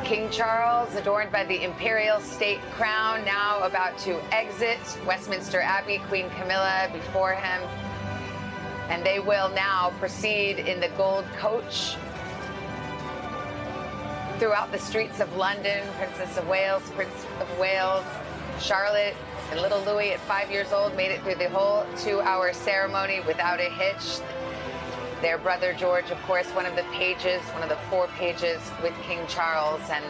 King Charles, adorned by the imperial state crown, now about to exit Westminster Abbey, Queen Camilla before him. And they will now proceed in the gold coach throughout the streets of London. Princess of Wales, Prince of Wales, Charlotte, and little Louis at 5 years old made it through the whole 2-hour ceremony without a hitch. Their brother George, of course, one of the pages, one of the 4 pages with King Charles, and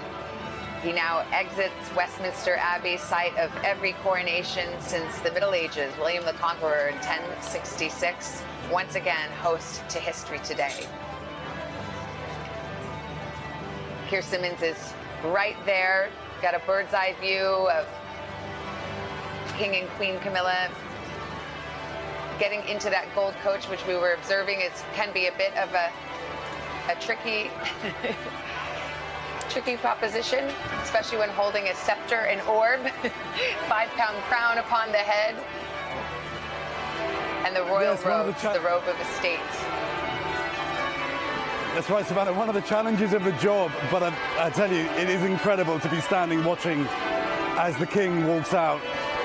he now exits Westminster Abbey, site of every coronation since the Middle Ages. William the Conqueror in 1066, once again host to history today. Keir Simmons is right there, got a bird's eye view of King and Queen Camilla getting into that gold coach, which we were observing can be a bit of a tricky tricky proposition, especially when holding a scepter and orb, 5-pound crown upon the head, and the royal robes, the robe of estate. That's right, Savannah, one of the challenges of the job, but I tell you, it is incredible to be standing watching as the King walks out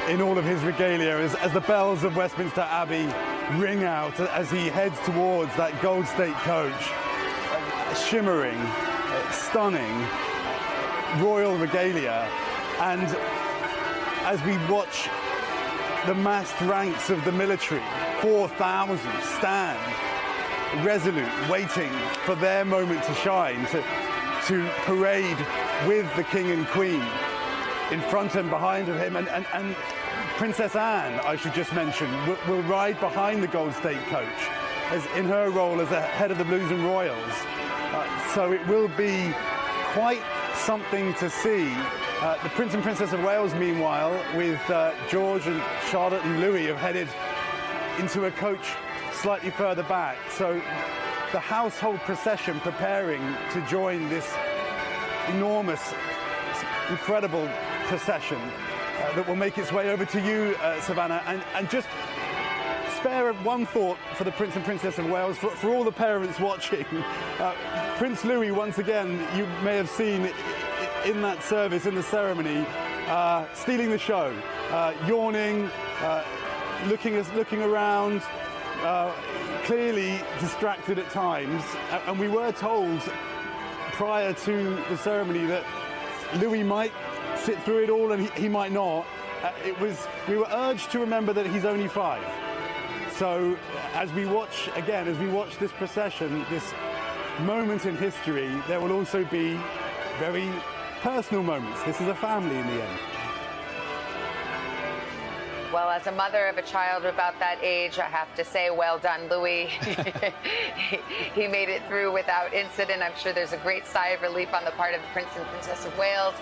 in all of his regalia, as the bells of Westminster Abbey ring out as he heads towards that gold state coach, shimmering, stunning, royal regalia. And as we watch the massed ranks of the military, 4,000 stand resolute, waiting for their moment to shine, to parade with the King and Queen in front and behind of him, and Princess Anne, I should just mention, will ride behind the Gold State coach as in her role as the head of the Blues and Royals. So it will be quite something to see. The Prince and Princess of Wales, meanwhile, with George and Charlotte and Louis, have headed into a coach slightly further back. So the household procession preparing to join this enormous, incredible procession that will make its way over to you, Savannah, and just spare one thought for the Prince and Princess of Wales, for all the parents watching. Prince Louis, once again, you may have seen in that service, in the ceremony, stealing the show, yawning, looking around, clearly distracted at times. And we were told prior to the ceremony that Louis might sit through it all and he might not. We were urged to remember that he's only 5. So as we watch this procession, this moment in history, there will also be very personal moments. This is a family in the end. Well, as a mother of a child about that age, I have to say, well done, Louis. He made it through without incident. I'm sure there's a great sigh of relief on the part of the Prince and Princess of Wales,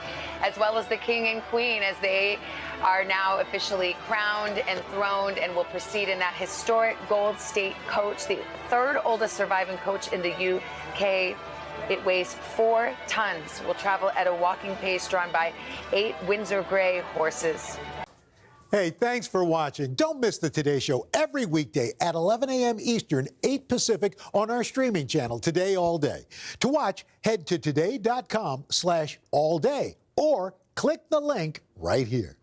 as well as the King and Queen, as they are now officially crowned and throned and will proceed in that historic gold state coach, the 3rd oldest surviving coach in the UK. It weighs 4 tons, will travel at a walking pace drawn by 8 Windsor Grey horses. Hey, thanks for watching. Don't miss the Today Show every weekday at 11 a.m. Eastern, 8 Pacific on our streaming channel, Today All Day. To watch, head to today.com/allday or click the link right here.